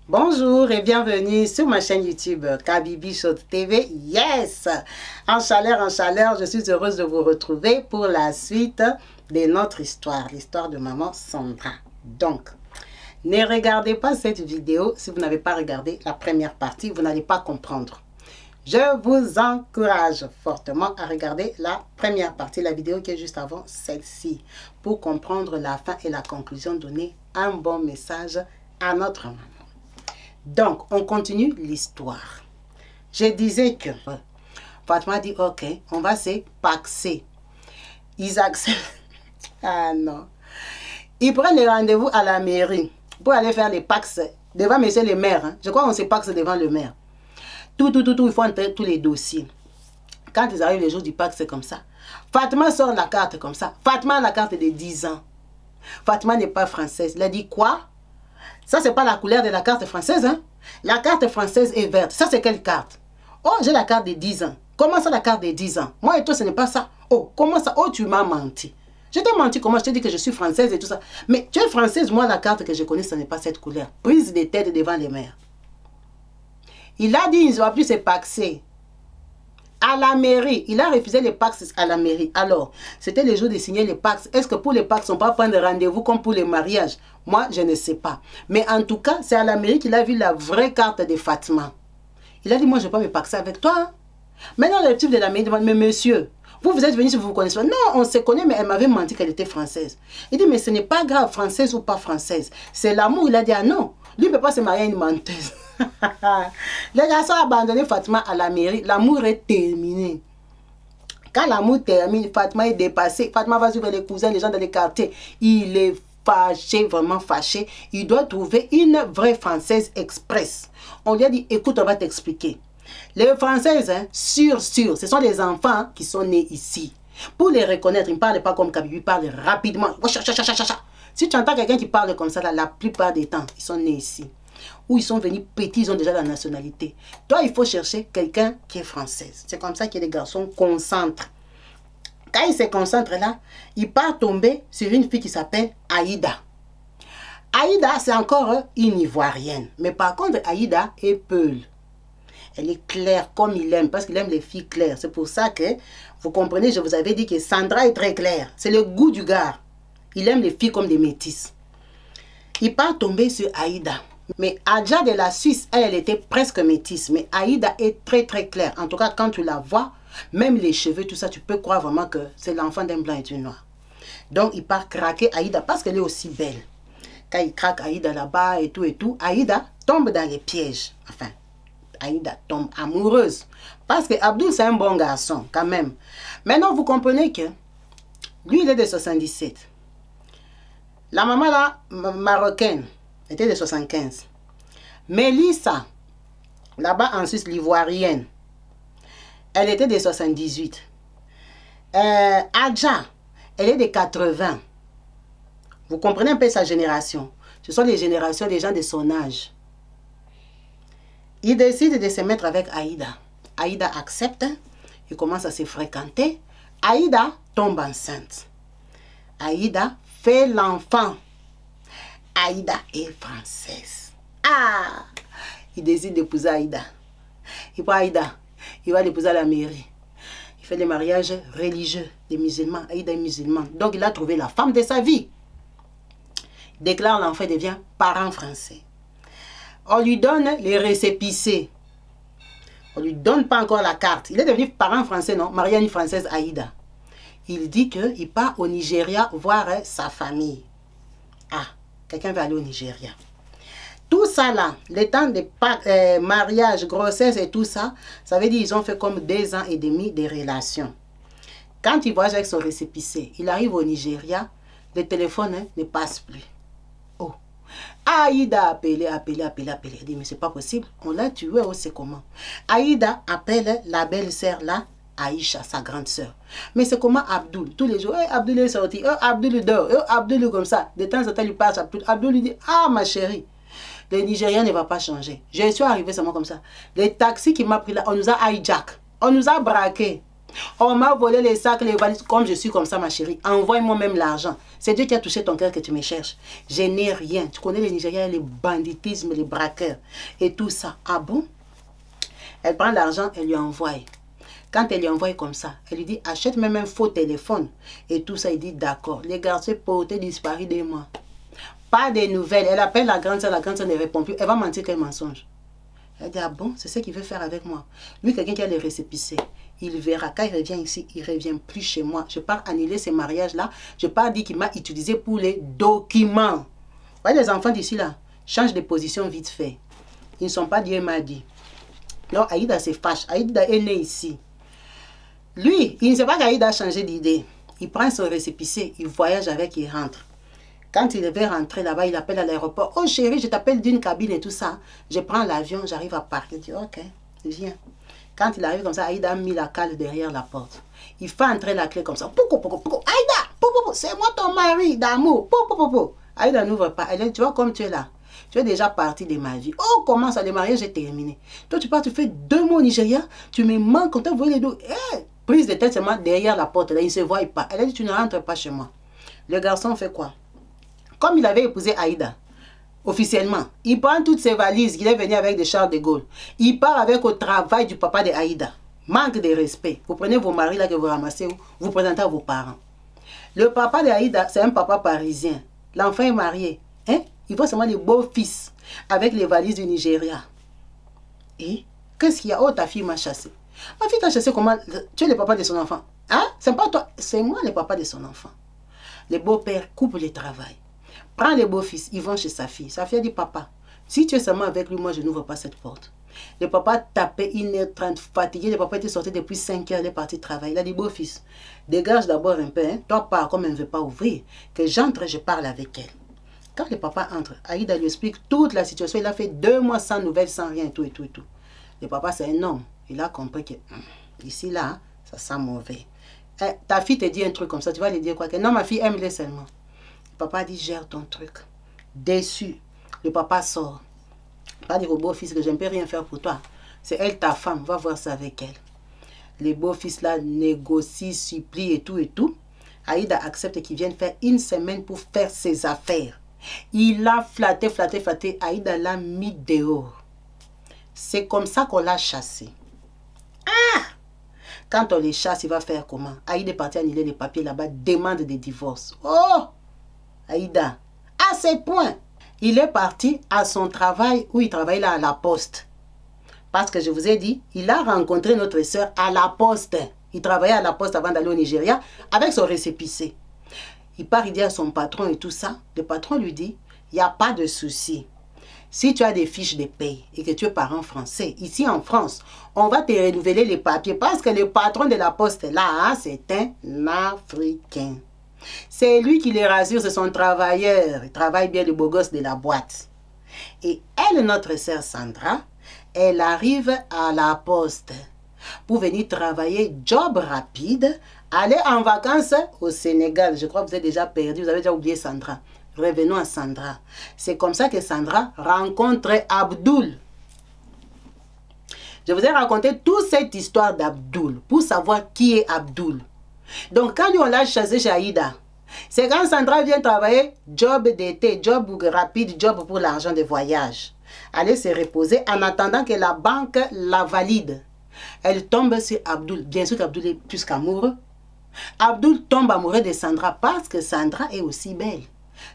Bonjour et bienvenue sur ma chaîne YouTube Kabibi Show TV. Yes! En chaleur, je suis heureuse de vous retrouver pour la suite de notre histoire, l'histoire de maman Sandra. Donc, ne regardez pas cette vidéo si vous n'avez pas regardé la première partie, vous n'allez pas comprendre. Je vous encourage fortement à regarder la première partie, la vidéo qui est juste avant celle-ci, pour comprendre la fin et la conclusion, donner un bon message à notre maman. Donc, on continue l'histoire. Je disais que Fatma dit, ok, on va se paxer. Ils acceptent. Ah non. Ils prennent le rendez-vous à la mairie pour aller faire les pax devant monsieur le maire. Hein. Je crois qu'on se paxe devant le maire. Tout, il faut entrer tous les dossiers. Quand ils arrivent le jour du pax, c'est comme ça. Fatma sort la carte comme ça. Fatma a la carte de 10 ans. Fatma n'est pas française. Elle a dit quoi? Ça, c'est pas la couleur de la carte française. Hein? La carte française est verte. Ça, c'est quelle carte? Oh, j'ai la carte de 10 ans. Comment ça, la carte de 10 ans? Moi et toi, ce n'est pas ça. Oh, comment ça? Oh, tu m'as menti. Je t'ai menti comment? Je t'ai dit que je suis française et tout ça. Mais tu es française, moi, la carte que je connais, ce n'est pas cette couleur. Prise de tête devant les mères. Il a dit, ils ont pu se paxer. À la mairie, il a refusé les pax à la mairie. Alors, c'était le jour de signer les pax. Est-ce que pour les pax, on ne peut pas prendre rendez-vous comme pour les mariages? Moi, je ne sais pas. Mais en tout cas, c'est à la mairie qu'il a vu la vraie carte de Fatma. Il a dit, moi, je ne vais pas me paxer avec toi. Hein? Maintenant, le type de la mairie demande, mais monsieur, vous êtes venu si vous vous connaissez pas. Non, on se connaît, mais elle m'avait menti qu'elle était française. Il dit, mais ce n'est pas grave, française ou pas française. C'est l'amour. Il a dit, ah non, lui ne peut pas se marier à une menteuse. Les garçons ont abandonné Fatma à la mairie. L'amour est terminé. Quand l'amour termine, Fatma est dépassée. Fatma va suivre les cousins, les gens dans les quartiers. Il est fâché, vraiment fâché. Il doit trouver une vraie Française express. On lui a dit, écoute, on va t'expliquer. Les Françaises, hein, sûr, ce sont les enfants qui sont nés ici. Pour les reconnaître, ils ne parlent pas comme Kabibi, ils parlent rapidement. Si tu entends quelqu'un qui parle comme ça, là, la plupart des temps, ils sont nés ici. Ou ils sont venus petits, ils ont déjà la nationalité. Toi, il faut chercher quelqu'un qui est française. C'est comme ça que les garçons concentrent. Quand ils se concentrent là, ils partent tomber sur une fille qui s'appelle Aïda. Aïda, c'est encore une Ivoirienne. Mais par contre, Aïda est peule. Elle est claire comme il aime, parce qu'il aime les filles claires. C'est pour ça que, vous comprenez, je vous avais dit que Sandra est très claire. C'est le goût du gars. Il aime les filles comme des métisses. Il part tomber sur Aïda. Mais Adja de la Suisse, elle était presque métisse. Mais Aïda est très claire. En tout cas, quand tu la vois, même les cheveux, tout ça, tu peux croire vraiment que c'est l'enfant d'un blanc et d'une noire. Donc, il part craquer Aïda parce qu'elle est aussi belle. Quand il craque Aïda là-bas et tout, Aïda tombe dans les pièges. Enfin, Aïda tombe amoureuse. Parce que Abdul, c'est un bon garçon, quand même. Maintenant, vous comprenez que lui, il est de 77. La maman, là, marocaine, était de 75. Mélissa, là-bas en Suisse, l'ivoirienne, elle était de 78. Adja, elle est de 80. Vous comprenez un peu sa génération. Ce sont les générations des gens de son âge. Il décide de se mettre avec Aïda. Aïda accepte. Il commence à se fréquenter. Aïda tombe enceinte. Aïda fait l'enfant. Aïda est française. Ah! Il décide d'épouser Aïda. Il prend Aïda. Il va l'épouser à la mairie. Il fait des mariages religieux des musulmans. Aïda est musulmane. Donc il a trouvé la femme de sa vie. Il déclare l'enfant, devient parent français. On lui donne les récépissés. On ne lui donne pas encore la carte. Il est devenu parent français, non? Marié à une française, Aïda. Il dit qu'il part au Nigeria voir sa famille. Ah, quelqu'un va aller au Nigeria. Tout ça là, le temps de mariage, grossesse et tout ça, ça veut dire qu'ils ont fait comme 2 ans et demi de relations. Quand il voyage avec son récépissé, il arrive au Nigeria, le téléphone ne passe plus. Oh, Aïda a appelé. Il dit, mais c'est pas possible, on l'a tué, oh, c'est comment? Aïda appelle la belle-sœur là, Aïcha, sa grande sœur. Mais c'est comment Abdul? Tous les jours, hey, Abdul est sorti, oh, Abdul dort, oh, Abdul comme ça. De temps en temps, il passe Abdul. Abdul lui dit, ah ma chérie, le Nigérien ne va pas changer. Je suis arrivé seulement comme ça. Les taxis qui m'a pris là, on nous a hijack, on nous a braqué. On m'a volé les sacs, les valises. Comme je suis comme ça, ma chérie, envoie-moi même l'argent. C'est Dieu qui a touché ton cœur que tu me cherches. Je n'ai rien. Tu connais les Nigériens, les banditismes, les braqueurs et tout ça. Ah bon? Elle prend l'argent, elle lui envoie. Quand elle lui envoie comme ça, elle lui dit, achète même un faux téléphone. Et tout ça, il dit, d'accord. Les garçons portés disparus des mois. Pas de nouvelles. Elle appelle la grande soeur ne répond plus. Elle va mentir qu'un mensonge. Elle dit, ah bon, c'est ce qu'il veut faire avec moi. Lui, quelqu'un qui a les récépissés. Il verra. Quand il revient ici, il ne revient plus chez moi. Je pars annuler ces mariages-là. Je pars dire qu'il m'a utilisé pour les documents. Vous voyez, les enfants d'ici, là, changent de position vite fait. Ils ne sont pas Dieu m'a dit. Donc, Aïda se fâche. Aïda est née ici. Lui, il ne sait pas qu'Aïda a changé d'idée. Il prend son récépissé, il voyage avec, il rentre. Quand il devait rentrer là-bas, il appelle à l'aéroport. Oh chérie, je t'appelle d'une cabine et tout ça. Je prends l'avion, j'arrive à Paris. Il dit, ok, viens. Quand il arrive comme ça, Aïda a mis la cale derrière la porte. Il fait entrer la clé comme ça. Poukou, poukou, poukou. Aïda, c'est moi ton mari d'amour. Aïda n'ouvre pas. Elle dit, tu vois comme tu es là. Tu es déjà parti de ma vie. Oh, comment ça, le mariage est terminé. Toi, tu pars, tu fais 2 mois au Nigeria. Tu me manques, quand tu vois les deux. Prise de tête seulement derrière la porte. Là, il ne se voit pas. Elle a dit, tu ne rentres pas chez moi. Le garçon fait quoi? Comme il avait épousé Aïda, officiellement, il prend toutes ses valises, il est venu avec des Charles de Gaulle. Il part avec au travail du papa de Aïda. Manque de respect. Vous prenez vos maris là que vous ramassez, vous présentez à vos parents. Le papa de Aïda, c'est un papa parisien. L'enfant est marié. Il voit seulement les beaux-fils avec les valises du Nigeria. Et qu'est-ce qu'il y a? Oh, ta fille m'a chassé. Ma fille t'a chassé comment? Tu es le papa de son enfant. Hein? C'est pas toi, c'est moi le papa de son enfant. Le beau-père coupe le travail. Prends les beaux-fils, ils vont chez sa fille. Sa fille a dit, papa, si tu es seulement avec lui, moi je n'ouvre pas cette porte. Le papa tapait 1h30, fatigué. Le papa était sorti depuis 5h, il est parti travailler. Il a dit, beau-fils, dégage d'abord un peu. Toi, pars comme elle ne veut pas ouvrir. Que j'entre, je parle avec elle. Quand le papa entre, Aïda lui explique toute la situation. Il a fait 2 mois sans nouvelles, sans rien, tout. Le papa, c'est un homme. Il a compris que ici, là, ça sent mauvais. Ta fille te dit un truc comme ça, tu vas lui dire quoi? Que non, ma fille aime-les seulement. Le papa dit, gère ton truc. Déçu. Le papa sort. Pas dire au beau-fils que je ne peux rien faire pour toi. C'est elle, ta femme. Va voir ça avec elle. Les beaux-fils là négocient, supplient et tout. Aïda accepte qu'il vienne faire 1 semaine pour faire ses affaires. Il a flatté. Aïda l'a mis dehors. C'est comme ça qu'on l'a chassé. Quand on les chasse, il va faire comment? Aïda est parti annuler les papiers là-bas, demande de divorce. Oh! Aïda, à ce point, il est parti à son travail où il travaille là à la poste. Parce que je vous ai dit, il a rencontré notre soeur à la poste. Il travaillait à la poste avant d'aller au Nigeria avec son récépissé. Il part, il dit à son patron et tout ça. Le patron lui dit, il n'y a pas de souci. Si tu as des fiches de paye et que tu es parent français, ici en France, on va te renouveler les papiers parce que le patron de la poste là, c'est un Africain. C'est lui qui les rassure, c'est son travailleur. Il travaille bien le beau gosse de la boîte. Et elle, notre sœur Sandra, elle arrive à la poste pour venir travailler, job rapide, aller en vacances au Sénégal. Je crois que vous êtes déjà perdu, vous avez déjà oublié Sandra. Revenons à Sandra. C'est comme ça que Sandra rencontre Abdoul. Je vous ai raconté toute cette histoire d'Abdoul pour savoir qui est Abdoul. Donc quand on l'a chassé chez Aïda, c'est quand Sandra vient travailler, job d'été, job rapide, job pour l'argent de voyage. Aller se reposer en attendant que la banque la valide. Elle tombe sur Abdoul. Bien sûr qu'Abdoul est plus qu'amoureux. Abdoul tombe amoureux de Sandra parce que Sandra est aussi belle.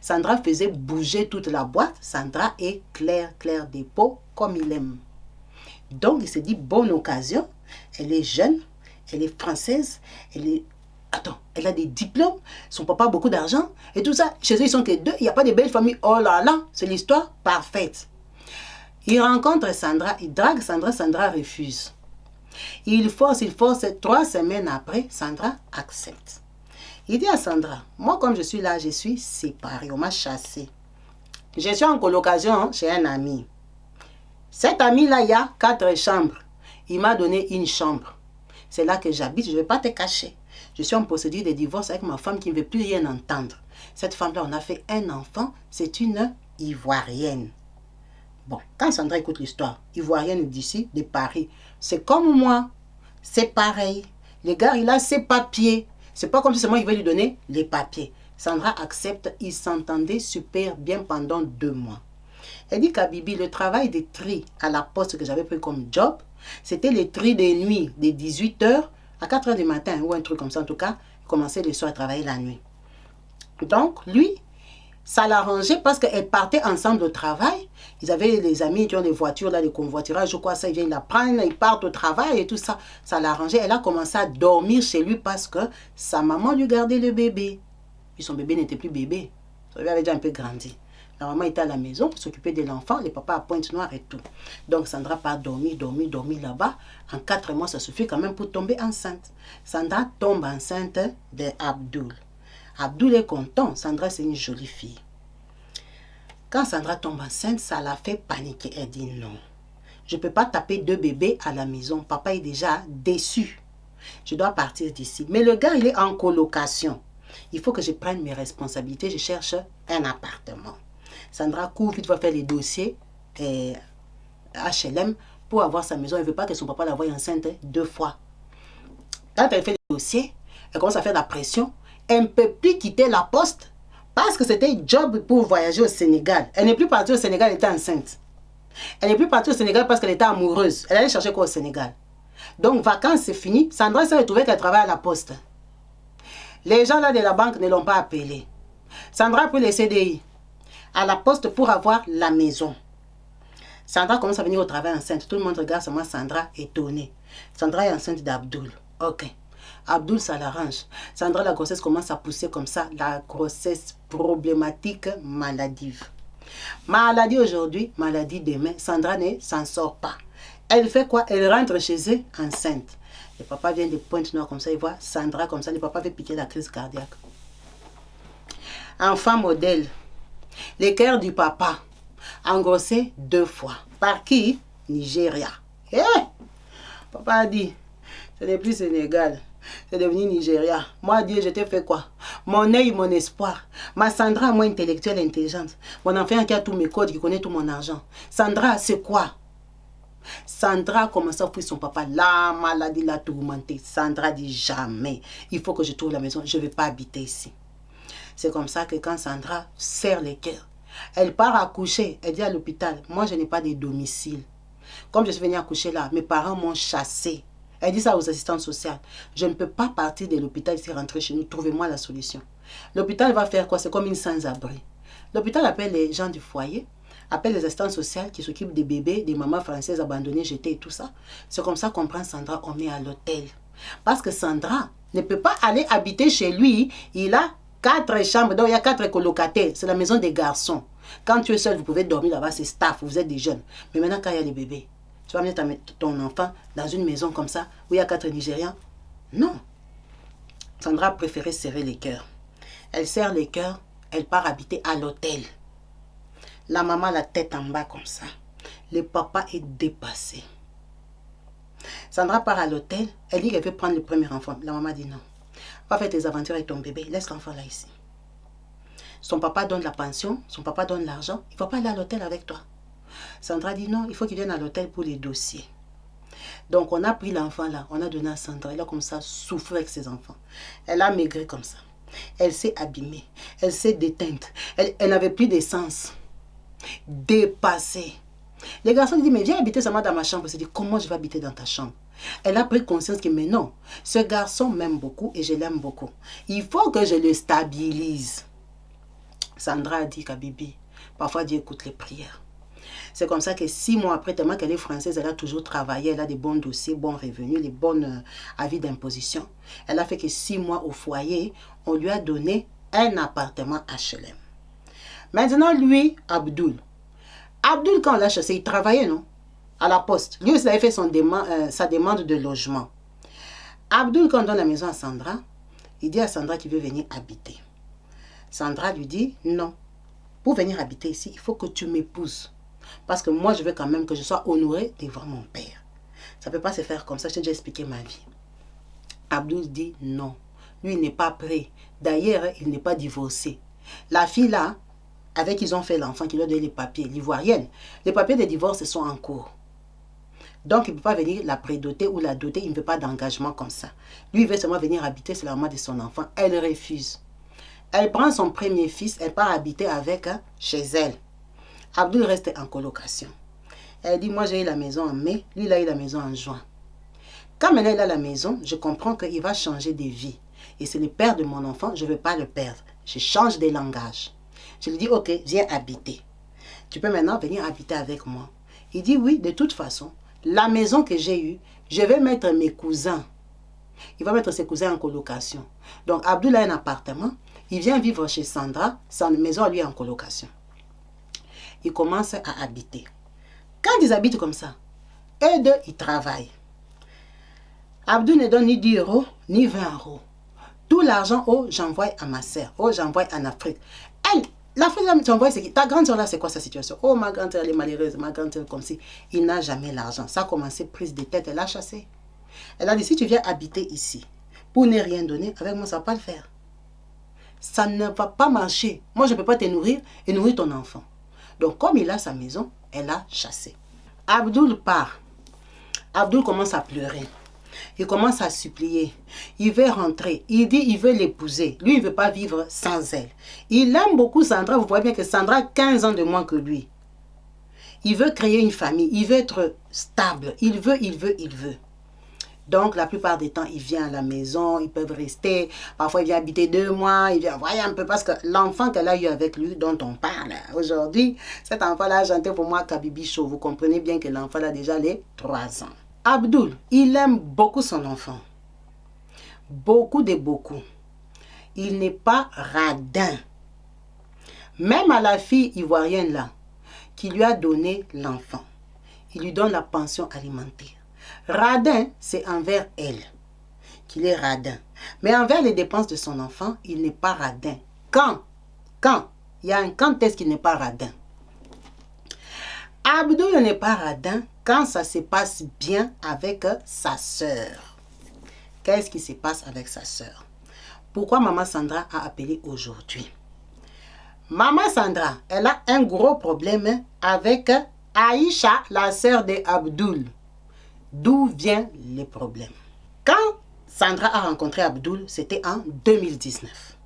Sandra faisait bouger toute la boîte. Sandra est claire des peaux comme il aime. Donc il se dit, bonne occasion. Elle est jeune, elle est française, elle a des diplômes, son papa a beaucoup d'argent et tout ça. Chez eux, ils sont que 2, il n'y a pas de belle famille. Oh là là, c'est l'histoire parfaite. Il rencontre Sandra, il drague Sandra, Sandra refuse. Il force, 3 semaines après, Sandra accepte. Il dit à Sandra, moi comme je suis là, je suis séparée, on m'a chassée. Je suis en colocation chez un ami. Cet ami-là, il y a 4 chambres. Il m'a donné une chambre. C'est là que j'habite, je ne vais pas te cacher. Je suis en procédure de divorce avec ma femme qui ne veut plus rien entendre. Cette femme-là, on a fait un enfant, c'est une Ivoirienne. Bon, quand Sandra écoute l'histoire, Ivoirienne d'ici, de Paris, c'est comme moi, c'est pareil. Le gars, il a ses papiers. C'est pas comme si c'est moi qui vais lui donner les papiers. Sandra accepte. Ils s'entendaient super bien pendant 2 mois. Elle dit qu'à Bibi, le travail de tri à la poste que j'avais pris comme job, c'était le tri des nuits de 18 h à 4 h du matin, ou un truc comme ça en tout cas. Il commençait le soir à travailler la nuit. Donc, lui, ça l'arrangeait parce qu'elles partaient ensemble au travail. Ils avaient les amis qui ont des voitures, là, des convoiturages, je crois, ça, ils viennent la prendre, ils partent au travail et tout ça. Ça l'arrangeait. Elle a commencé à dormir chez lui parce que sa maman lui gardait le bébé. Puis son bébé n'était plus bébé. Son bébé avait déjà un peu grandi. La maman était à la maison pour s'occuper de l'enfant, le papa à Pointe-Noire et tout. Donc Sandra part dormir là-bas. En 4 mois, ça suffit quand même pour tomber enceinte. Sandra tombe enceinte de Abdoul. Abdoul est content. Sandra, c'est une jolie fille. Quand Sandra tombe enceinte, ça la fait paniquer. Elle dit non. Je ne peux pas taper 2 bébés à la maison. Papa est déjà déçu. Je dois partir d'ici. Mais le gars, il est en colocation. Il faut que je prenne mes responsabilités. Je cherche un appartement. Sandra court vite, va faire les dossiers HLM pour avoir sa maison. Elle ne veut pas que son papa la voie enceinte 2 fois. Quand elle fait les dossiers, elle commence à faire la pression. Elle ne peut plus quitter la poste parce que c'était job pour voyager au Sénégal. Elle n'est plus partie au Sénégal, elle était enceinte. Elle n'est plus partie au Sénégal parce qu'elle était amoureuse. Elle allait chercher quoi au Sénégal? Donc, vacances, c'est fini. Sandra s'est retrouvée qu'elle travaille à la poste. Les gens là de la banque ne l'ont pas appelée. Sandra a pris les CDI à la poste pour avoir la maison. Sandra commence à venir au travail enceinte. Tout le monde regarde sur moi, Sandra étonnée. Sandra est enceinte d'Abdoul. Ok. Abdoul, ça l'arrange. Sandra, la grossesse commence à pousser comme ça. La grossesse problématique, maladive. Maladie aujourd'hui, maladie demain. Sandra ne s'en sort pas. Elle fait quoi? Elle rentre chez eux enceinte. Le papa vient de Pointe-Noire comme ça. Il voit Sandra comme ça. Le papa veut piquer la crise cardiaque. Enfant modèle. Le cœur du papa. Engrossé 2 fois. Par qui? Nigeria. Papa a dit, ce n'est plus Sénégal. C'est devenu Nigeria. Moi, Dieu, je t'ai fait quoi? Mon œil, mon espoir. Ma Sandra, moi, intellectuelle, intelligente. Mon enfant qui a tous mes codes, qui connaît tout mon argent. Sandra, c'est quoi? Sandra a commencé à fuir son papa. La maladie l'a tourmentée. Sandra dit jamais. Il faut que je trouve la maison. Je ne vais pas habiter ici. C'est comme ça que quand Sandra serre les cœurs, elle part accoucher. Elle dit à l'hôpital, moi, je n'ai pas de domicile. Comme je suis venue accoucher là, mes parents m'ont chassée. Elle dit ça aux assistantes sociales. Je ne peux pas partir de l'hôpital ici rentrer chez nous. Trouvez-moi la solution. L'hôpital va faire quoi? C'est comme une sans-abri. L'hôpital appelle les gens du foyer, appelle les assistantes sociales qui s'occupent des bébés, des mamans françaises abandonnées, jetées et tout ça. C'est comme ça qu'on prend Sandra, on met à l'hôtel. Parce que Sandra ne peut pas aller habiter chez lui. Il a 4 chambres, donc il y a 4 colocataires. C'est la maison des garçons. Quand tu es seul, vous pouvez dormir là-bas, c'est staff, vous êtes des jeunes. Mais maintenant, quand il y a les bébés, tu vas amener ton enfant dans une maison comme ça, où il y a 4 Nigérians? Non. Sandra a préféré serrer les cœurs. Elle serre les cœurs, elle part habiter à l'hôtel. La maman, la tête en bas comme ça. Le papa est dépassé. Sandra part à l'hôtel, elle dit qu'elle veut prendre le premier enfant. La maman dit non. Va faire tes aventures avec ton bébé, laisse l'enfant là ici. Son papa donne la pension, son papa donne l'argent, il ne va pas aller à l'hôtel avec toi. Sandra dit non, il faut qu'il vienne à l'hôtel pour les dossiers. Donc on a pris l'enfant là, on a donné à Sandra, elle a comme ça souffert avec ses enfants. Elle a maigri comme ça. Elle s'est abîmée, elle s'est déteinte, elle n'avait plus d'essence. Dépassée. Les garçons lui disent, mais viens habiter seulement dans ma chambre. Elle s'est dit, comment je vais habiter dans ta chambre? Elle a pris conscience que, mais non, ce garçon m'aime beaucoup et je l'aime beaucoup. Il faut que je le stabilise. Sandra a dit qu'à Bibi, parfois Dieu écoute les prières. C'est comme ça que 6 mois après, tellement qu'elle est française, elle a toujours travaillé, elle a des bons dossiers, bons revenus, les bons avis d'imposition. Elle a fait que 6 mois au foyer, on lui a donné un appartement HLM. Maintenant, lui, Abdoul, quand on l'a chassé, il travaillait, non? À la poste. Lui aussi, il avait fait sa demande de logement. Abdoul, quand on donne la maison à Sandra, il dit à Sandra qu'il veut venir habiter. Sandra lui dit, non. Pour venir habiter ici, il faut que tu m'épouses. Parce que moi, je veux quand même que je sois honorée devant mon père. Ça ne peut pas se faire comme ça. Je t'ai déjà expliqué ma vie. Abdoul dit non. Lui, il n'est pas prêt. D'ailleurs, il n'est pas divorcé. La fille là, avec qui ils ont fait l'enfant, qui lui a donné les papiers, l'ivoirienne, les papiers de divorce sont en cours. Donc, il ne peut pas venir la prédoter ou la doter. Il ne veut pas d'engagement comme ça. Lui, il veut seulement venir habiter sur la maman de son enfant. Elle refuse. Elle prend son premier fils. Elle part habiter avec chez elle. Abdoul reste en colocation. Elle dit, moi, j'ai eu la maison en mai. Lui, il a eu la maison en juin. Quand maintenant il a la maison, je comprends qu'il va changer de vie. Et c'est le père de mon enfant, je ne veux pas le perdre. Je change de langage. Je lui dis, ok, viens habiter. Tu peux maintenant venir habiter avec moi. Il dit, oui, de toute façon, la maison que j'ai eue, je vais mettre mes cousins. Il va mettre ses cousins en colocation. Donc, Abdoul a un appartement. Il vient vivre chez Sandra. Sa maison, lui, est en colocation. Il commence à habiter. Quand ils habitent comme ça, eux deux, ils travaillent. Abdoul ne donne ni 10 euros, ni 20 euros. Tout l'argent, oh, j'envoie à ma sœur. Oh, j'envoie en Afrique. Elle, l'Afrique, tu envoies, c'est qui? Ta grande sœur là, c'est quoi sa situation? Oh, ma grande sœur, elle est malheureuse. Ma grande sœur, comme si. Il n'a jamais l'argent. Ça a commencé prise de tête. Elle a chassé. Elle a dit, si tu viens habiter ici, pour ne rien donner, avec moi, ça ne va pas le faire. Ça ne va pas marcher. Moi, je ne peux pas te nourrir et nourrir ton enfant. Donc, comme il a sa maison, elle a chassé. Abdoul part. Abdoul commence à pleurer. Il commence à supplier. Il veut rentrer. Il dit il veut l'épouser. Lui, il ne veut pas vivre sans elle. Il aime beaucoup Sandra. Vous voyez bien que Sandra a 15 ans de moins que lui. Il veut créer une famille. Il veut être stable. Il veut. Donc, la plupart des temps, il vient à la maison. Ils peuvent rester. Parfois, il vient habiter 2 mois. Il vient voir un peu. Parce que l'enfant qu'elle a eu avec lui, dont on parle aujourd'hui, cet enfant-là a chanté pour moi Kabibi Show. Vous comprenez bien que l'enfant a déjà les 3 ans. Abdoul, il aime beaucoup son enfant. Beaucoup. Il n'est pas radin. Même à la fille ivoirienne là, qui lui a donné l'enfant, il lui donne la pension alimentaire. Radin, c'est envers elle qu'il est radin. Mais envers les dépenses de son enfant, il n'est pas radin. Quand? Il y a un quand est-ce qu'il n'est pas radin? Abdoul n'est pas radin quand ça se passe bien avec sa sœur. Qu'est-ce qui se passe avec sa sœur? Pourquoi maman Sandra a appelé aujourd'hui? Maman Sandra, elle a un gros problème avec Aïcha, la sœur de Abdoul. D'où vient le problème? Quand Sandra a rencontré Abdoul, c'était en 2019.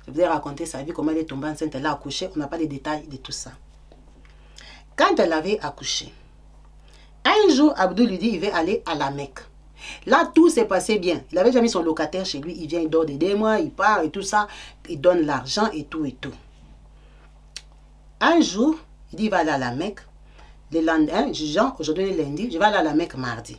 Je vous ai raconté sa vie, comment elle est tombée enceinte, elle a accouché, on n'a pas les détails de tout ça. Quand elle avait accouché, un jour, Abdoul lui dit il veut aller à la Mecque. Là, tout s'est passé bien. Il avait déjà mis son locataire chez lui. Il vient, il dort des 2 mois, il part et tout ça. Il donne l'argent et tout. Un jour, il dit il va aller à la Mecque. Le lendemain, genre, aujourd'hui est lundi, je vais aller à la Mecque mardi.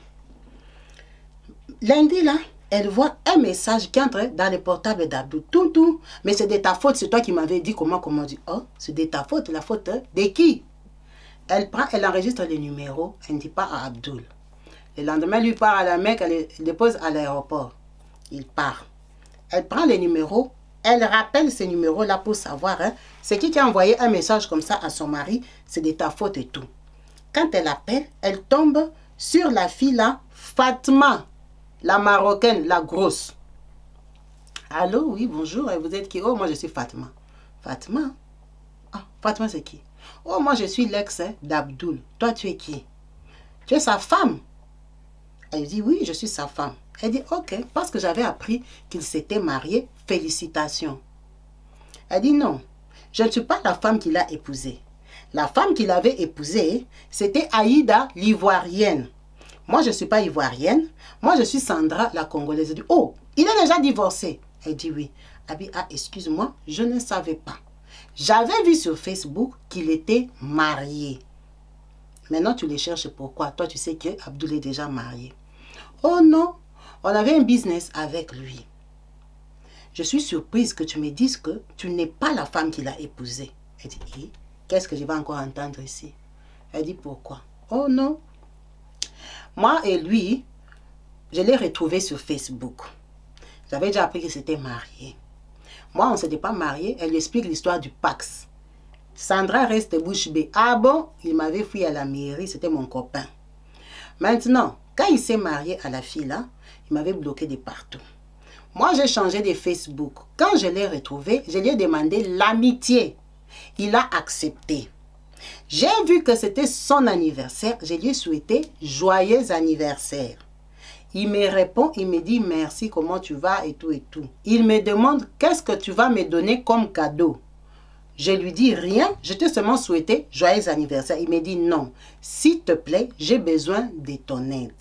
Lundi, là, elle voit un message qui entre dans le portable d'Abdoul. Tout. Mais c'est de ta faute, c'est toi qui m'avais dit comment. Dit, oh, c'est de ta faute, la faute de qui? Elle prend, elle enregistre les numéros, elle ne dit pas à Abdoul. Le lendemain, lui part à la Mecque, elle le dépose à l'aéroport. Il part. Elle prend les numéros, elle rappelle ces numéros-là pour savoir, c'est qui a envoyé un message comme ça à son mari, c'est de ta faute et tout. Quand elle appelle, elle tombe sur la fille là, Fatma, la marocaine, la grosse. Allô, oui, bonjour, et vous êtes qui? Oh, moi je suis Fatma. Fatma? Ah, Fatma c'est qui? Oh, moi je suis l'ex d'Abdoul. Toi tu es qui? Tu es sa femme? Elle dit oui, je suis sa femme. Elle dit ok, parce que j'avais appris qu'il s'était marié, félicitations. Elle dit non, je ne suis pas la femme qu'il a épousée. La femme qu'il avait épousée, c'était Aïda l'ivoirienne. Moi je ne suis pas ivoirienne, moi je suis Sandra la congolaise. Elle dit oh, il est déjà divorcé. Elle dit oui. Elle dit ah, excuse-moi, je ne savais pas. J'avais vu sur Facebook qu'il était marié. Maintenant, tu les cherches pourquoi? Toi, tu sais que Abdoul est déjà marié. Oh non, on avait un business avec lui. Je suis surprise que tu me dises que tu n'es pas la femme qu'il a épousée. Elle dit, qu'est-ce que je vais encore entendre ici? Elle dit, pourquoi? Oh non. Moi et lui, je l'ai retrouvé sur Facebook. J'avais déjà appris qu'il s'était marié. Moi, on ne s'était pas marié. Elle lui explique l'histoire du Pax. Sandra reste bouche bée. Ah bon, il m'avait fui à la mairie, c'était mon copain. Maintenant, quand il s'est marié à la fille là, il m'avait bloqué de partout. Moi, j'ai changé de Facebook. Quand je l'ai retrouvé, je lui ai demandé l'amitié. Il a accepté. J'ai vu que c'était son anniversaire. Je lui ai souhaité joyeux anniversaire. Il me répond, il me dit merci, comment tu vas et tout et tout. Il me demande qu'est-ce que tu vas me donner comme cadeau. Je lui dis rien, je t'ai seulement souhaité joyeux anniversaire. Il me dit non, s'il te plaît, j'ai besoin de ton aide.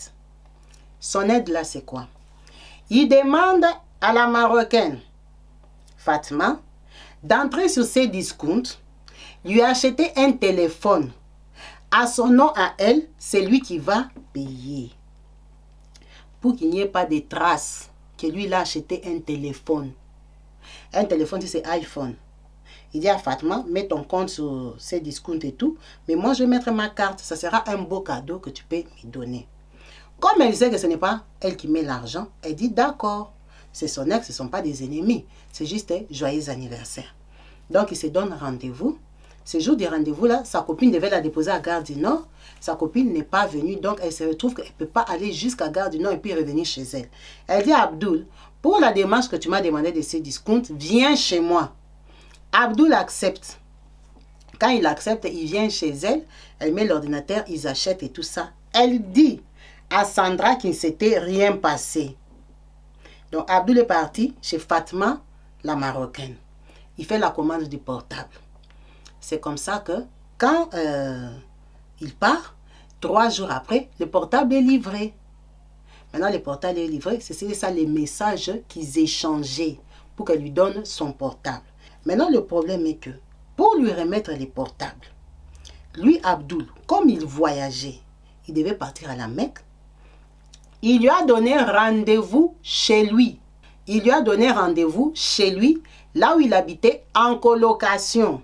Son aide là, c'est quoi? Il demande à la Marocaine, Fatma, d'entrer sur ses discounts, lui acheter un téléphone. À son nom à elle, c'est lui qui va payer. Pour qu'il n'y ait pas de traces que lui, il a acheté un téléphone. Un téléphone, c'est iPhone. Il dit à Fatma, mets ton compte sur ces discounts et tout, mais moi, je vais mettre ma carte. Ça sera un beau cadeau que tu peux me donner. Comme elle sait que ce n'est pas elle qui met l'argent, elle dit d'accord. C'est son ex, ce ne sont pas des ennemis. C'est juste un joyeux anniversaire. Donc, il se donne rendez-vous. Ce jour du rendez-vous-là, sa copine devait la déposer à Gare du Nord. Sa copine n'est pas venue, donc elle se retrouve qu'elle ne peut pas aller jusqu'à Gare du Nord et puis revenir chez elle. Elle dit à Abdul, pour la démarche que tu m'as demandé de ces discounts, viens chez moi. Abdul accepte. Quand il accepte, il vient chez elle, elle met l'ordinateur, ils achètent et tout ça. Elle dit à Sandra qu'il ne s'était rien passé. Donc Abdul est parti chez Fatma, la Marocaine. Il fait la commande du portable. C'est comme ça que quand il part, 3 jours après, le portable est livré. Maintenant, le portable est livré, c'est ça les messages qu'ils échangeaient pour qu'elle lui donne son portable. Maintenant, le problème est que pour lui remettre les portables, lui, Abdul, comme il voyageait, il devait partir à la Mecque, il lui a donné rendez-vous chez lui. Il lui a donné rendez-vous chez lui, là où il habitait en colocation.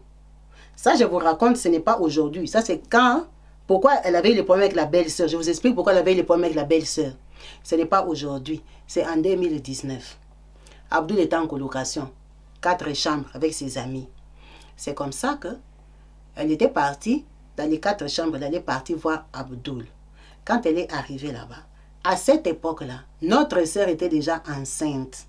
Ça, je vous raconte, ce n'est pas aujourd'hui. Ça, c'est quand, pourquoi elle avait eu les problèmes avec la belle-sœur. Je vous explique pourquoi elle avait eu les problèmes avec la belle-sœur. Ce n'est pas aujourd'hui, c'est en 2019. Abdul était en colocation, 4 chambres avec ses amis. C'est comme ça qu'elle était partie, dans les 4 chambres, elle est partie voir Abdul. Quand elle est arrivée là-bas, à cette époque-là, notre sœur était déjà enceinte.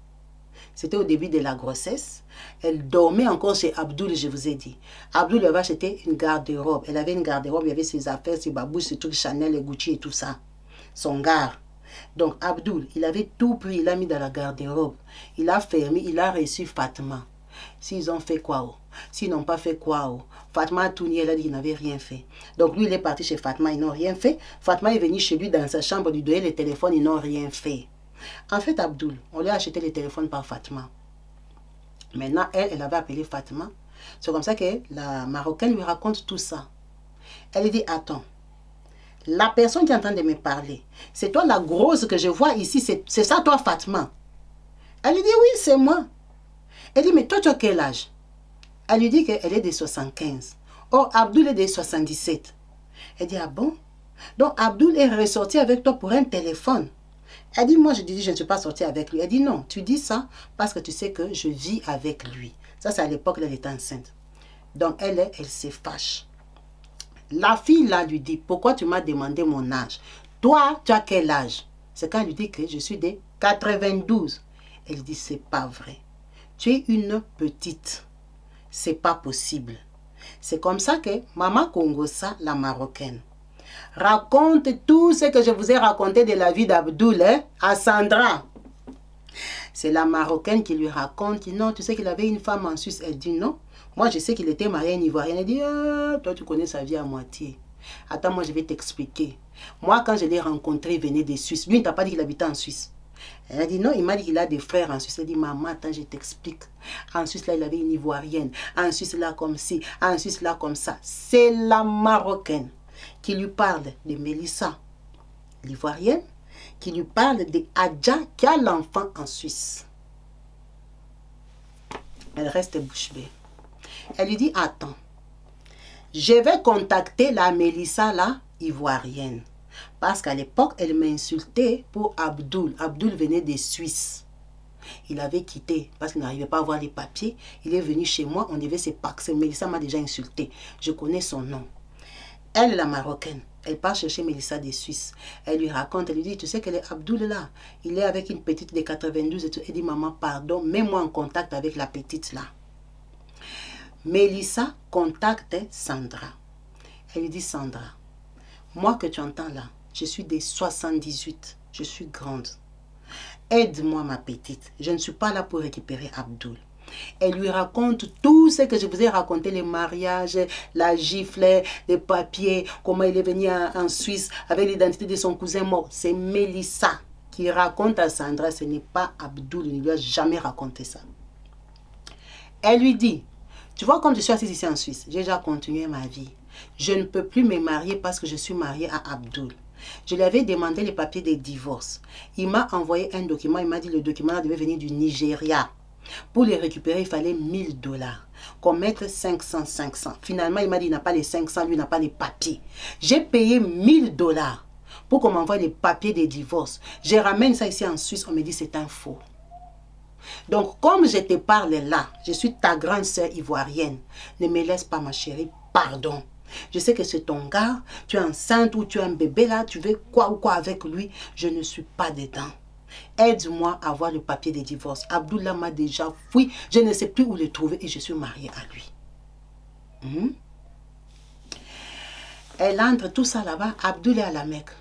C'était au début de la grossesse. Elle dormait encore chez Abdul, je vous ai dit. Abdul lui avait acheté une garde-robe. Elle avait une garde-robe, il y avait ses affaires, ses babouches, ses trucs Chanel et Gucci et tout ça. Son gars. Donc Abdul, il avait tout pris, il l'a mis dans la garde-robe. Il a fermé, il a reçu Fatma. S'ils ont fait quoi? S'ils n'ont pas fait quoi? Fatma a tout nié, elle a dit qu'il n'avait rien fait. Donc lui, il est parti chez Fatma, ils n'ont rien fait. Fatma est venue chez lui dans sa chambre, lui donner le téléphone, ils n'ont rien fait. En fait, Abdul, on lui a acheté le téléphone par Fatma. Maintenant, elle avait appelé Fatma. C'est comme ça que la Marocaine lui raconte tout ça. Elle lui dit, attends, la personne qui est en train de me parler, c'est toi la grosse que je vois ici, c'est ça toi Fatma? Elle lui dit, oui, c'est moi. Elle dit, mais toi, tu as quel âge? Elle lui dit qu'elle est de 75. Or, Abdul est de 77. Elle dit, ah bon? Donc, Abdul est ressorti avec toi pour un téléphone. Elle dit, moi, je dis, je ne suis pas sortie avec lui. Elle dit, non, tu dis ça parce que tu sais que je vis avec lui. Ça, c'est à l'époque où elle était enceinte. Donc, elle se fâche. La fille, là, lui dit, pourquoi tu m'as demandé mon âge? Toi, tu as quel âge? C'est quand elle lui dit que je suis de 92. Elle dit, c'est pas vrai. Tu es une petite. C'est pas possible. C'est comme ça que Maman Kongosa, la Marocaine, raconte tout ce que je vous ai raconté de la vie d'Abdul à Sandra. C'est la Marocaine qui lui raconte, non, tu sais qu'il avait une femme en Suisse. Elle dit non. Moi, je sais qu'il était marié à une Ivoirienne. Elle dit, toi, tu connais sa vie à moitié. Attends, moi, je vais t'expliquer. Moi, quand je l'ai rencontré, il venait de Suisse. Lui, il ne t'a pas dit qu'il habitait en Suisse. Elle a dit non, il m'a dit qu'il a des frères en Suisse. Elle dit, maman, attends, je t'explique. En Suisse, là, il avait une Ivoirienne. En Suisse, là, comme ci. En Suisse, là, comme ça. C'est la Marocaine qui lui parle de Mélissa, l'Ivoirienne, qui lui parle de Adja, qui a l'enfant en Suisse. Elle reste bouche bée. Elle lui dit, attends, je vais contacter la Mélissa, la Ivoirienne. Parce qu'à l'époque, elle m'insultait pour Abdul. Abdul venait de Suisse. Il avait quitté parce qu'il n'arrivait pas à avoir les papiers. Il est venu chez moi, on devait se paxer. Mélissa m'a déjà insulté. Je connais son nom. Elle, la Marocaine, elle part chercher Mélissa des Suisses. Elle lui raconte, elle lui dit, tu sais qu'elle est Abdul là. Il est avec une petite de 92 et tout. Elle dit, maman, pardon, mets-moi en contact avec la petite là. Mélissa contacte Sandra. Elle lui dit, Sandra, moi que tu entends là, je suis des 78, je suis grande. Aide-moi ma petite, je ne suis pas là pour récupérer Abdoul. Elle lui raconte tout ce que je vous ai raconté, les mariages, la gifle, les papiers, comment il est venu en Suisse avec l'identité de son cousin mort. C'est Mélissa qui raconte à Sandra, ce n'est pas Abdoul, il ne lui a jamais raconté ça. Elle lui dit, tu vois comme je suis assise ici en Suisse, j'ai déjà continué ma vie. Je ne peux plus me marier parce que je suis mariée à Abdoul. Je lui avais demandé les papiers de divorce. Il m'a envoyé un document, il m'a dit que le document devait venir du Nigeria. Pour les récupérer, il fallait 1000 $. Qu'on mette 500. Finalement, il m'a dit qu'il n'a pas les 500, lui n'a pas les papiers. J'ai payé 1000 $ pour qu'on m'envoie les papiers de divorce. Je ramène ça ici en Suisse, on me dit c'est un faux. Donc, comme je te parle là, je suis ta grande sœur ivoirienne. Ne me laisse pas, ma chérie, pardon. Je sais que c'est ton gars, tu es enceinte ou tu as un bébé là, tu veux quoi ou quoi avec lui. Je ne suis pas dedans. Aide-moi à avoir le papier de divorce. Abdoullah m'a déjà fui. Je ne sais plus où le trouver et je suis mariée à lui. Elle entre tout ça là-bas. Abdoullah est à la Mecque.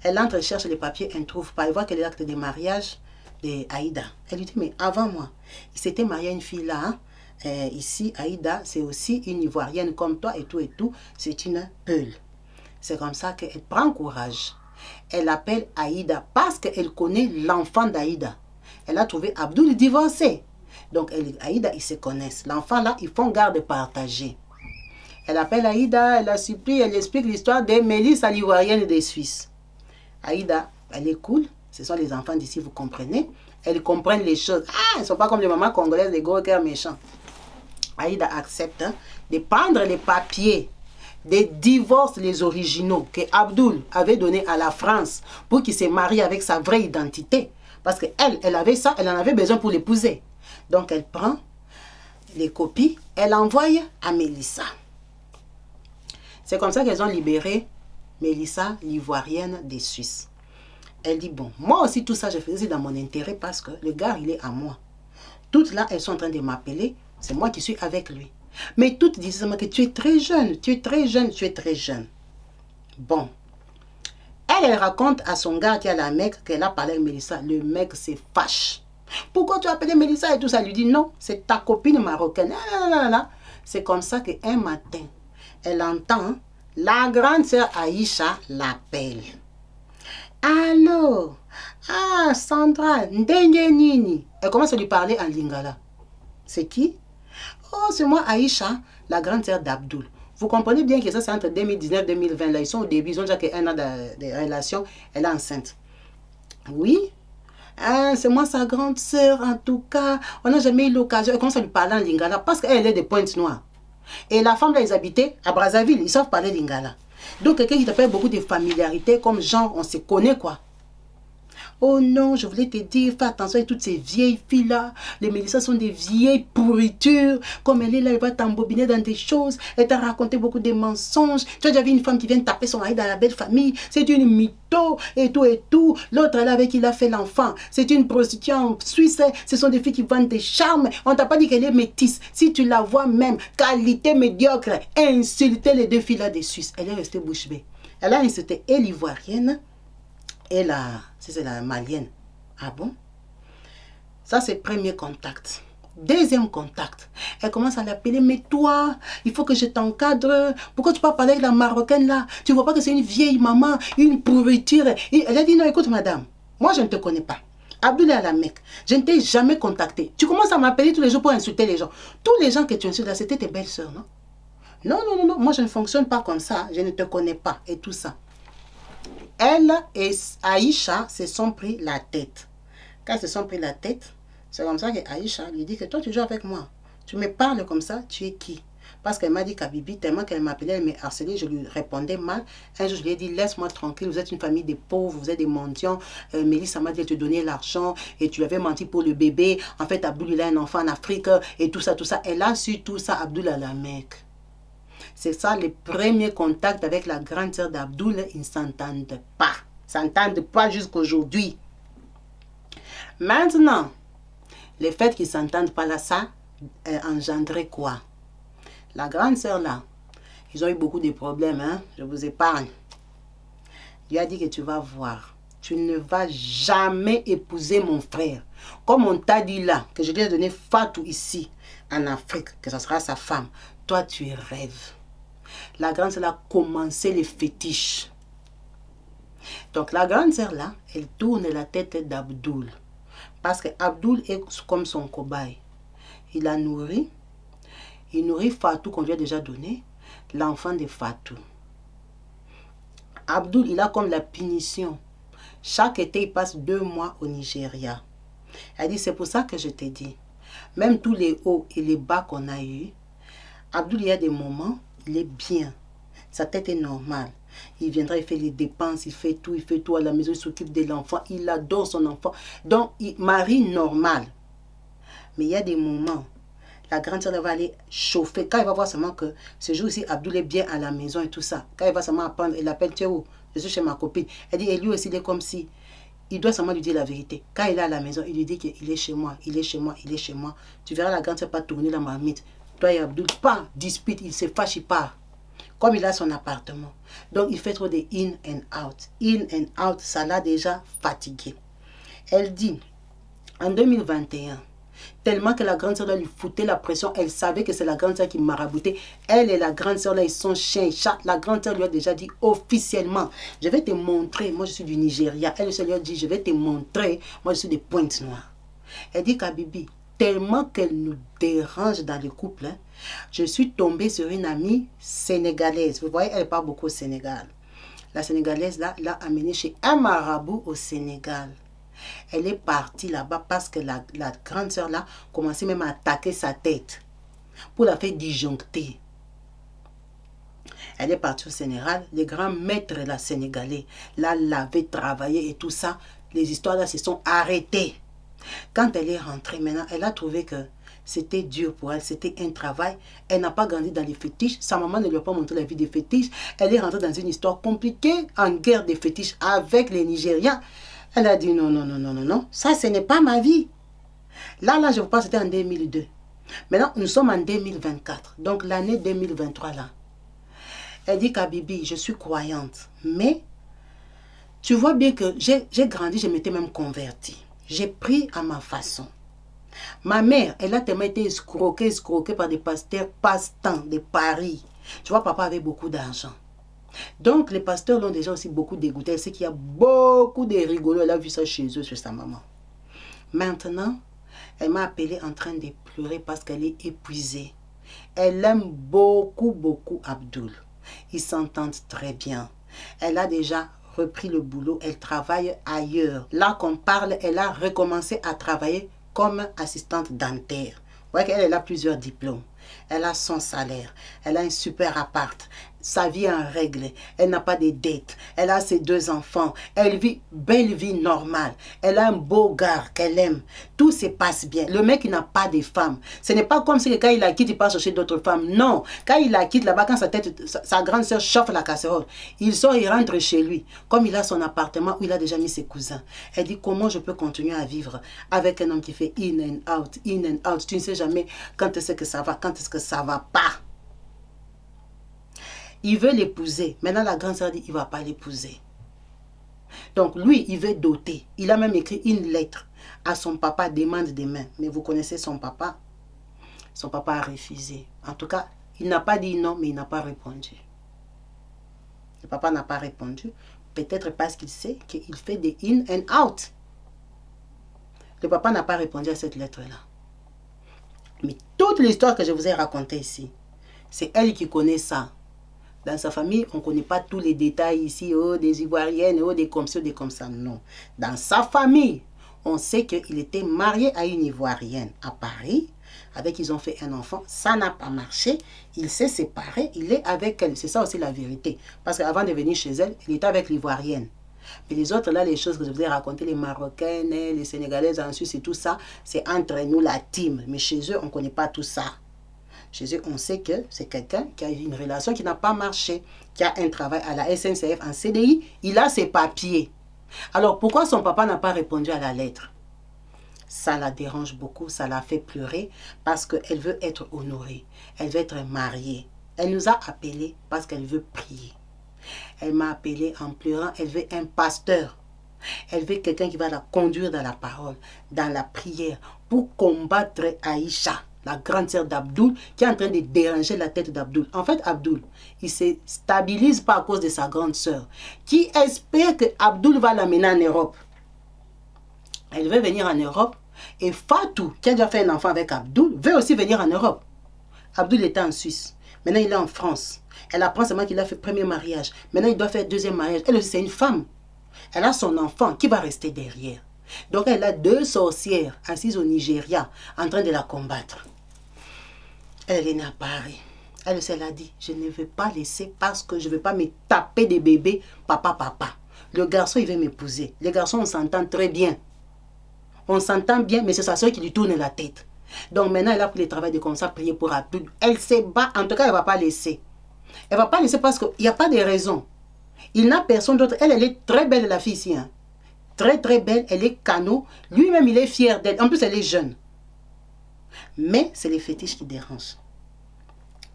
Elle entre, elle cherche les papiers, elle ne trouve pas. Elle voit que les actes de mariage de Aïda. Elle lui dit, mais avant moi, il s'était marié à une fille là. Ici, Aïda, c'est aussi une Ivoirienne comme toi et tout. C'est une Peul. C'est comme ça qu'elle prend courage. Elle appelle Aïda parce qu'elle connaît l'enfant d'Aïda. Elle a trouvé Abdoul divorcé. Donc, Aïda, ils se connaissent. L'enfant là, ils font garde partagée. Elle appelle Aïda, elle la supplie, elle explique l'histoire de Mélissa, l'Ivoirienne des Suisses. Aïda, elle est cool. Ce sont les enfants d'ici, vous comprenez. Elles comprennent les choses. Ah, elles ne sont pas comme les mamans congolaises, les gros cœurs méchants. Aïda accepte de prendre les papiers des divorces, les originaux que Abdoul avait donné à la France pour qu'il se marie avec sa vraie identité. Parce qu'elle, elle avait ça, elle en avait besoin pour l'épouser. Donc elle prend les copies, elle envoie à Mélissa. C'est comme ça qu'elles ont libéré Mélissa, l'Ivoirienne des Suisses. Elle dit, bon, moi aussi tout ça je faisais dans mon intérêt parce que le gars il est à moi. Toutes là, elles sont en train de m'appeler, c'est moi qui suis avec lui. Mais toutes disent seulement que tu es très jeune, tu es très jeune, tu es très jeune. Bon. Elle raconte à son gars qui est à la Mecque qu'elle a parlé avec Mélissa. Le mec se fâche. Pourquoi tu as appelé Mélissa et tout ça? Elle lui dit non, c'est ta copine marocaine. C'est comme ça qu'un matin, elle entend la grande sœur Aïcha l'appelle. Allô? Ah, Sandra, ndenge nini? Elle commence à lui parler en lingala. C'est qui? Oh, c'est moi Aïcha, la grande sœur d'Abdoul. Vous comprenez bien que ça c'est entre 2019 et 2020. Là, ils sont au début, ils ont déjà qu'un an de relation. Elle est enceinte. Oui? Ah, c'est moi sa grande sœur en tout cas. On n'a jamais eu l'occasion. Elle commence à lui parler en lingala parce qu'elle est de Pointe-Noire. Et la femme là, ils habitaient à Brazzaville. Ils savent parler lingala. Donc quelqu'un qui t'appelle beaucoup de familiarité comme genre, on se connaît quoi. Oh non, je voulais te dire, fais attention à toutes ces vieilles filles-là. Les Mélissa sont des vieilles pourritures. Comme elle est là, elle va t'embobiner dans des choses. Elle t'a raconté beaucoup de mensonges. Tu as déjà vu une femme qui vient taper son mari dans la belle famille. C'est une mytho et tout. L'autre là avec qui il a fait l'enfant. C'est une prostituée en Suisse. Ce sont des filles qui vendent des charmes. On t'a pas dit qu'elle est métisse. Si tu la vois même, qualité médiocre, insulter les deux filles-là des Suisses. Elle est restée bouche bée. Elle a insulté et l'Ivoirienne. Et là, c'est la malienne. Ah bon? Ça, c'est le premier contact. Deuxième contact. Elle commence à l'appeler, mais toi, il faut que je t'encadre. Pourquoi tu peux parler avec la marocaine là? Tu vois pas que c'est une vieille maman, une pourriture. Et elle a dit, non, écoute madame, moi je ne te connais pas. Abdoul est à la Mecque. Je ne t'ai jamais contacté. Tu commences à m'appeler tous les jours pour insulter les gens. Tous les gens que tu insultes là, c'était tes belles-sœurs, non? Non. Moi, je ne fonctionne pas comme ça. Je ne te connais pas. Et tout ça. Elle et Aïcha se sont pris la tête. Quand ils se sont pris la tête, c'est comme ça que Aïcha lui dit que toi tu joues avec moi. Tu me parles comme ça, tu es qui? Parce qu'elle m'a dit qu'à Bibi, tellement qu'elle m'appelait, elle me harcelait, je lui répondais mal. Un jour, je lui ai dit, laisse-moi tranquille, vous êtes une famille de pauvres, vous êtes des mendiants. Mélissa m'a dit, elle te donnait l'argent et tu avais menti pour le bébé. En fait, Abdoul, il a un enfant en Afrique et tout ça. Elle a su tout ça, Abdoul à la Mecque. C'est ça le premier contact avec la grande sœur d'Abdoul. Ils ne s'entendent pas. Ils ne s'entendent pas jusqu'aujourd'hui. Maintenant, le fait qu'ils ne s'entendent pas là, ça a engendré quoi? La grande sœur là, Ils ont eu beaucoup de problèmes, hein? Je vous épargne. Dieu a dit que tu vas voir. Tu ne vas jamais épouser mon frère. Comme on t'a dit là, que je lui ai donné Fatou ici, en Afrique, que ce sera sa femme. Toi, tu rêves. La grande sœur a commencé les fétiches. Donc, la grande sœur là, elle tourne la tête d'Abdoul. Parce que Abdoul est comme son cobaye. Il a nourri. Il nourrit Fatou qu'on lui a déjà donné. L'enfant de Fatou. Abdoul, il a comme la punition. Chaque été, il passe 2 mois au Nigeria. Elle dit, c'est pour ça que je t'ai dit. Même tous les hauts et les bas qu'on a eus, Abdoul, il y a des moments, il est bien. Sa tête est normale. Il viendra, il fait les dépenses, il fait tout à la maison, il s'occupe de l'enfant, il adore son enfant. Donc, il marie normal. Mais il y a des moments, la grande sœur va aller chauffer. Quand elle va voir seulement que ce jour-ci, Abdoul est bien à la maison et tout ça. Quand elle va seulement apprendre, elle appelle, tu es où? Je suis chez ma copine. Elle dit, et lui aussi, il est comme si, il doit seulement lui dire la vérité. Quand il est à la maison, il lui dit qu'il est chez moi, il est chez moi, il est chez moi. Tu verras la grande sœur pas tourner la marmite. Toi et Abdoul, pas dispute, il se fâche, il part. Comme il a son appartement. Donc, il fait trop de in and out. In and out, ça l'a déjà fatigué. Elle dit, en 2021, tellement que la grande sœur lui foutait la pression, elle savait que c'est la grande sœur qui maraboutait. Elle et la grande sœur, là, ils sont chien et chat. La grande sœur lui a déjà dit officiellement, je vais te montrer, moi je suis du Nigeria. Elle lui a dit, je vais te montrer, moi je suis des Pointes Noires. Elle dit qu'Abibi, tellement qu'elle nous dérange dans le couple, hein, je suis tombée sur une amie sénégalaise. Vous voyez, elle parle beaucoup au Sénégal. La sénégalaise, là, l'a amenée chez un marabout au Sénégal. Elle est partie là-bas parce que la grande sœur là commençait même à attaquer sa tête pour la faire disjoncter. Elle est partie au Sénégal. Les grands maîtres là, sénégalais, là, l'avaient travaillé et tout ça. Les histoires là se sont arrêtées. Quand elle est rentrée maintenant, elle a trouvé que c'était dur pour elle, c'était un travail. Elle n'a pas grandi dans les fétiches. Sa maman ne lui a pas montré la vie des fétiches. Elle est rentrée dans une histoire compliquée, en guerre des fétiches avec les Nigériens. Elle a dit non, non, non, non, non, non. Ça, ce n'est pas ma vie. Là, je vous parle, c'était en 2002. Maintenant, nous sommes en 2024. Donc, l'année 2023, là. Elle dit qu'Abibi, je suis croyante. Mais, tu vois bien que j'ai grandi, je m'étais même convertie. J'ai pris à ma façon. Ma mère, elle a tellement été escroquée par des pasteurs passe-temps, des paris. Tu vois, papa avait beaucoup d'argent. Donc, les pasteurs l'ont déjà aussi beaucoup dégoûté. Elle sait qu'il y a beaucoup de rigolos. Elle a vu ça chez eux, chez sa maman. Maintenant, elle m'a appelée en train de pleurer parce qu'elle est épuisée. Elle aime beaucoup, beaucoup Abdoul. Ils s'entendent très bien. Elle a déjà repris le boulot. Elle travaille ailleurs. Là qu'on parle, elle a recommencé à travailler comme assistante dentaire. Vous voyez qu'elle a plusieurs diplômes. Elle a son salaire. Elle a un super appart. Sa vie est en règle. Elle n'a pas de dettes. Elle a ses 2 enfants. Elle vit belle vie normale. Elle a un beau gars qu'elle aime. Tout se passe bien. Le mec, il n'a pas de femme. Ce n'est pas comme si quand il la quitte, il part chercher d'autres femmes. Non. Quand il la quitte là-bas, quand sa grande soeur chauffe la casserole, il sort, il rentre chez lui. Comme il a son appartement où il a déjà mis ses cousins. Elle dit, comment je peux continuer à vivre avec un homme qui fait in and out, in and out. Tu ne sais jamais quand est-ce que ça va, quand est-ce que ça va pas. Il veut l'épouser. Maintenant, la grande sœur dit, il ne va pas l'épouser. Donc, lui, il veut doter. Il a même écrit une lettre à son papa, demande des mains. Mais vous connaissez son papa. Son papa a refusé. En tout cas, il n'a pas dit non, mais il n'a pas répondu. Le papa n'a pas répondu. Peut-être parce qu'il sait qu'il fait des in and out. Le papa n'a pas répondu à cette lettre-là. Mais toute l'histoire que je vous ai racontée ici, c'est elle qui connaît ça. Dans sa famille, on ne connaît pas tous les détails ici, oh, des Ivoiriennes, oh, des comme ça, des comme ça. Non. Dans sa famille, on sait qu'il était marié à une Ivoirienne à Paris. Avec ils ont fait un enfant. Ça n'a pas marché. Il s'est séparé. Il est avec elle. C'est ça aussi la vérité. Parce qu'avant de venir chez elle, il était avec l'Ivoirienne. Mais les autres, là, les choses que je vous ai racontées, les Marocaines, les Sénégalaises en Suisse et tout ça, c'est entre nous, la team. Mais chez eux, on ne connaît pas tout ça. Chez eux, on sait que c'est quelqu'un qui a une relation qui n'a pas marché, qui a un travail à la SNCF en CDI, il a ses papiers. Alors, pourquoi son papa n'a pas répondu à la lettre? Ça la dérange beaucoup, ça la fait pleurer parce qu'elle veut être honorée, elle veut être mariée. Elle nous a appelés parce qu'elle veut prier. Elle m'a appelé en pleurant. Elle veut un pasteur. Elle veut quelqu'un qui va la conduire dans la parole, dans la prière, pour combattre Aïcha, la grande sœur d'Abdoul, qui est en train de déranger la tête d'Abdoul. En fait, Abdoul, il ne se stabilise pas à cause de sa grande sœur, qui espère que Abdoul va l'amener en Europe. Elle veut venir en Europe. Et Fatou, qui a déjà fait un enfant avec Abdoul, veut aussi venir en Europe. Abdoul était en Suisse. Maintenant, il est en France. Elle apprend seulement qu'il a fait premier mariage. Maintenant, il doit faire deuxième mariage. Elle aussi, c'est une femme. Elle a son enfant qui va rester derrière. Donc, elle a 2 sorcières assises au Nigeria en train de la combattre. Elle est née à Paris. Elle a dit, je ne veux pas laisser parce que je ne veux pas me taper des bébés. Papa. Le garçon, il veut m'épouser. Les garçons, on s'entend très bien. On s'entend bien, mais c'est sa soeur qui lui tourne la tête. Donc maintenant, elle a pris le travail de commencer à prier pour Abdoul. Elle se bat, en tout cas, elle ne va pas laisser. Elle ne va pas laisser parce qu'il n'y a pas de raison. Il n'a personne d'autre. Elle est très belle, la fille ici. Hein. Très, très belle. Elle est canot. Lui-même, il est fier d'elle. En plus, elle est jeune. Mais c'est les fétiches qui dérangent.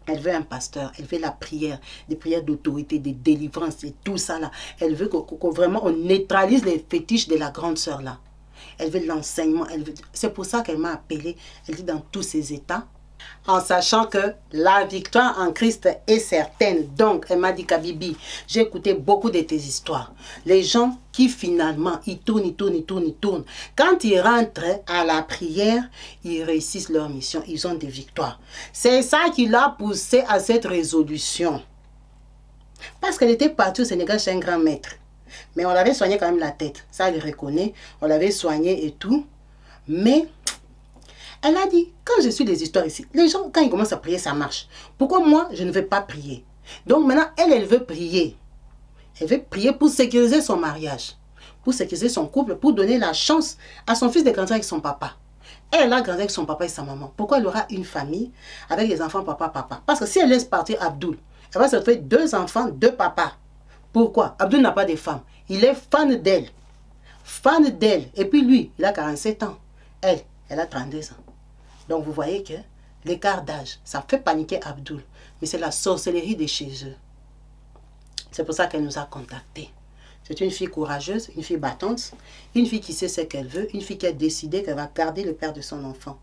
Elle veut un pasteur. Elle veut la prière. Des prières d'autorité, des délivrances et tout ça là. Elle veut qu'on vraiment on neutralise les fétiches de la grande sœur là. Elle veut l'enseignement. C'est pour ça qu'elle m'a appelée. Elle dit dans tous ses états. En sachant que la victoire en Christ est certaine. Donc, elle m'a dit, Kabibi, j'ai écouté beaucoup de tes histoires. Les gens qui finalement, ils tournent. Quand ils rentrent à la prière, ils réussissent leur mission. Ils ont des victoires. C'est ça qui l'a poussée à cette résolution. Parce qu'elle était partie au Sénégal chez un grand maître. Mais on l'avait soigné quand même la tête. Ça, elle reconnaît. On l'avait soigné et tout. Mais elle a dit, quand je suis des histoires ici, les gens, quand ils commencent à prier, ça marche. Pourquoi moi, je ne veux pas prier? Donc maintenant, elle veut prier. Elle veut prier pour sécuriser son mariage, pour sécuriser son couple, pour donner la chance à son fils de grandir avec son papa. Elle a grandi avec son papa et sa maman. Pourquoi elle aura une famille avec des enfants papa? Parce que si elle laisse partir Abdoul, elle va se retrouver 2 enfants, 2 papas. Pourquoi? Abdoul n'a pas de femme. Il est fan d'elle. Fan d'elle. Et puis lui, il a 47 ans. Elle a 32 ans. Donc vous voyez que l'écart d'âge, ça fait paniquer Abdoul. Mais c'est la sorcellerie de chez eux. C'est pour ça qu'elle nous a contactés. C'est une fille courageuse, une fille battante, une fille qui sait ce qu'elle veut, une fille qui a décidé qu'elle va garder le père de son enfant.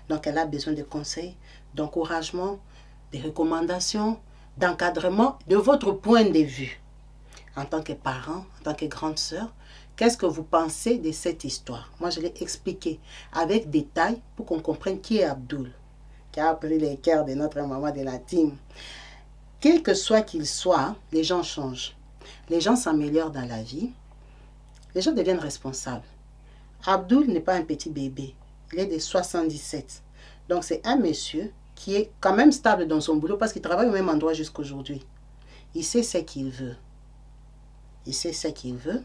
Donc elle a besoin de conseils, d'encouragement, de recommandations, d'encadrement de votre point de vue. En tant que parent, en tant que grande sœur, qu'est-ce que vous pensez de cette histoire? Moi, je l'ai expliqué avec détail pour qu'on comprenne qui est Abdoul, qui a pris les cœurs de notre maman de la team. Quel que soit qu'il soit, les gens changent. Les gens s'améliorent dans la vie. Les gens deviennent responsables. Abdoul n'est pas un petit bébé. Il est de 77. Donc, c'est un monsieur qui est quand même stable dans son boulot parce qu'il travaille au même endroit jusqu'à aujourd'hui. Il sait ce qu'il veut. Il sait ce qu'il veut.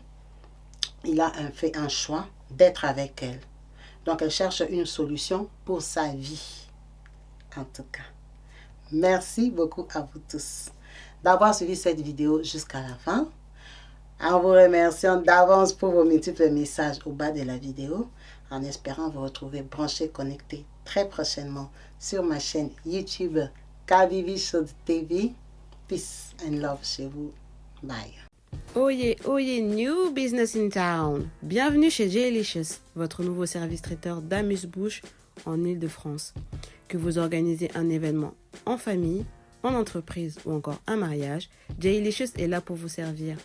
Il a fait un choix d'être avec elle. Donc, elle cherche une solution pour sa vie. En tout cas, merci beaucoup à vous tous d'avoir suivi cette vidéo jusqu'à la fin. En vous remerciant d'avance pour vos multiples messages au bas de la vidéo. En espérant vous retrouver branchés, connectés très prochainement sur ma chaîne YouTube Kabibi Show TV. Peace and love chez vous. Bye. Oyez, new business in town. Bienvenue chez Jaylicious, votre nouveau service traiteur d'amuse-bouche en Île-de-France. Que vous organisez un événement en famille, en entreprise ou encore un mariage, Jaylicious est là pour vous servir.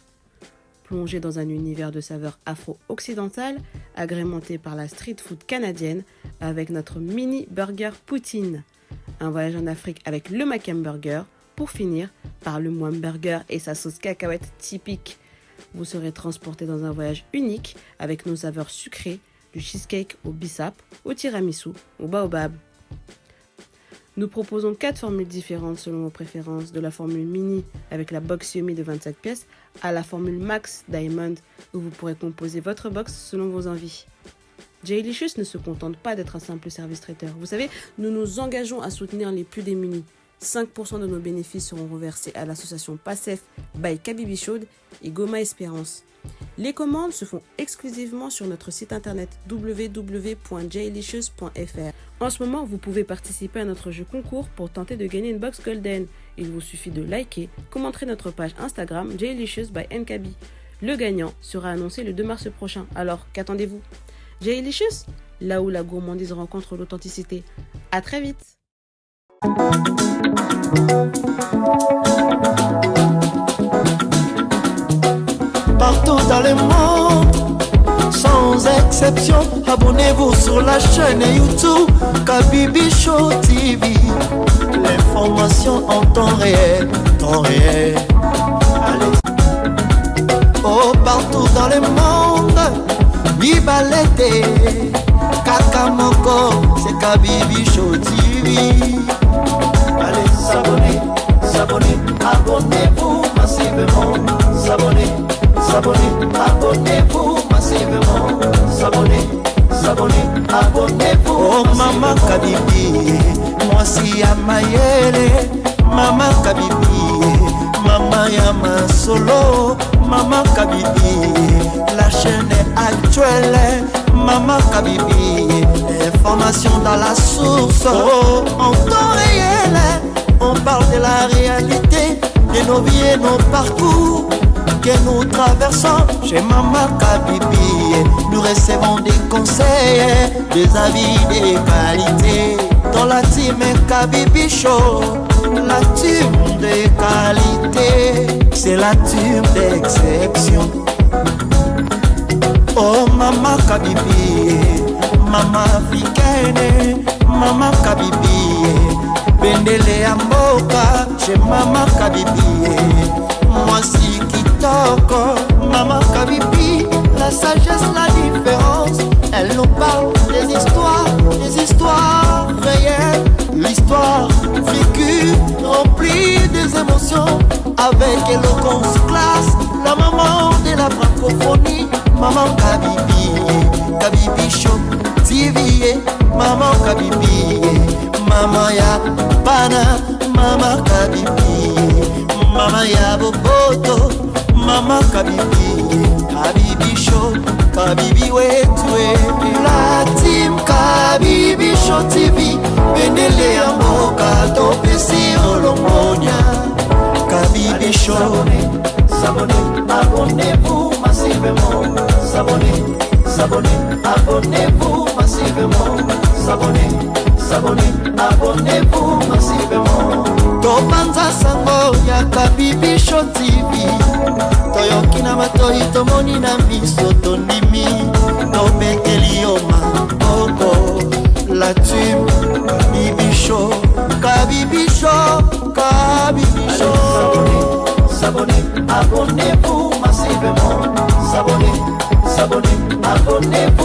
Plongez dans un univers de saveurs afro-occidentales, agrémenté par la street food canadienne avec notre mini burger poutine. Un voyage en Afrique avec le Macam Burger, pour finir par le Mwam Burger et sa sauce cacahuète typique. Vous serez transporté dans un voyage unique avec nos saveurs sucrées, du cheesecake au bissap, au tiramisu, au baobab. Nous proposons 4 formules différentes selon vos préférences, de la formule mini avec la box Yummy de 25 pièces à la formule Max Diamond où vous pourrez composer votre box selon vos envies. Jaylicious ne se contente pas d'être un simple service traiteur. Vous savez, nous nous engageons à soutenir les plus démunis. 5% de nos bénéfices seront reversés à l'association PASSEF by Kabibi Show et Goma Espérance. Les commandes se font exclusivement sur notre site internet www.jaylicious.fr. En ce moment, vous pouvez participer à notre jeu concours pour tenter de gagner une box Golden, Il vous suffit de liker, commenter notre page Instagram Jalicious by Nkabi. Le gagnant sera annoncé le 2 mars prochain. Alors, qu'attendez-vous? Jalicious, là où la gourmandise rencontre l'authenticité. À très vite. Partout dans le monde, sans exception, abonnez-vous sur la chaîne YouTube Kabibi Show TV. L'information en temps réel, temps réel. Allez. Oh, partout dans le monde, Bibalete, Kakamoko, c'est Kabibi Show TV. Allez, s'abonner, s'abonner, abonnez-vous massivement, s'abonner. S'abonner, abonnez-vous massivement. S'abonner, s'abonner, abonnez-vous. Oh Maman Kabibi, moi si Amayele. Maman Kabibi, Maman Yama Solo. Maman Kabibi, la chaîne est actuelle. Maman Kabibi, information dans la source. Oh, en temps réel, on parle de la réalité, de nos vies et nos parcours que nous traversons. Chez Maman Kabibi, nous recevons des conseils, des avis, des qualités. Dans la team Kabibi Show, la team de qualité, c'est la team d'exception. Oh Maman Kabibi, Maman africaine, Maman Kabibi, Bendele ya mboka, chez Maman Kabibi. Moi si Kitoko, Maman Kabibi, la sagesse, la différence. Elle nous parle des histoires réelles. L'histoire vécue, remplie des émotions. Avec éloquence, classe, la maman de la francophonie. Maman Kabibi, Kabibi Show TV. Maman Kabibi, Maman ya Bana, Maman Kabibi, Maman ya Boboto, Maman Kabibi, Kabibi Show, Kabibi wetwe. La team Kabibi Show TV, Benele ya mboka, topesi olongonya. Kabibi Show, s'abonnez, abonnez-vous massivement. S'abonnez, s'abonnez, abonnez-vous massivement. S'abonnez, s'abonnez, abonnez-vous massivement. Topanza sango ya Kabibi Show TV. Toyoki na matoi tomoni na miso tondimi. Tobeteli yoma oko. La team Kabibi Show, Kabibi Show, Kabibi Show. S'abonnez, abonnez-vous massivement. S'abonnez, s'abonnez, abonnez-vous.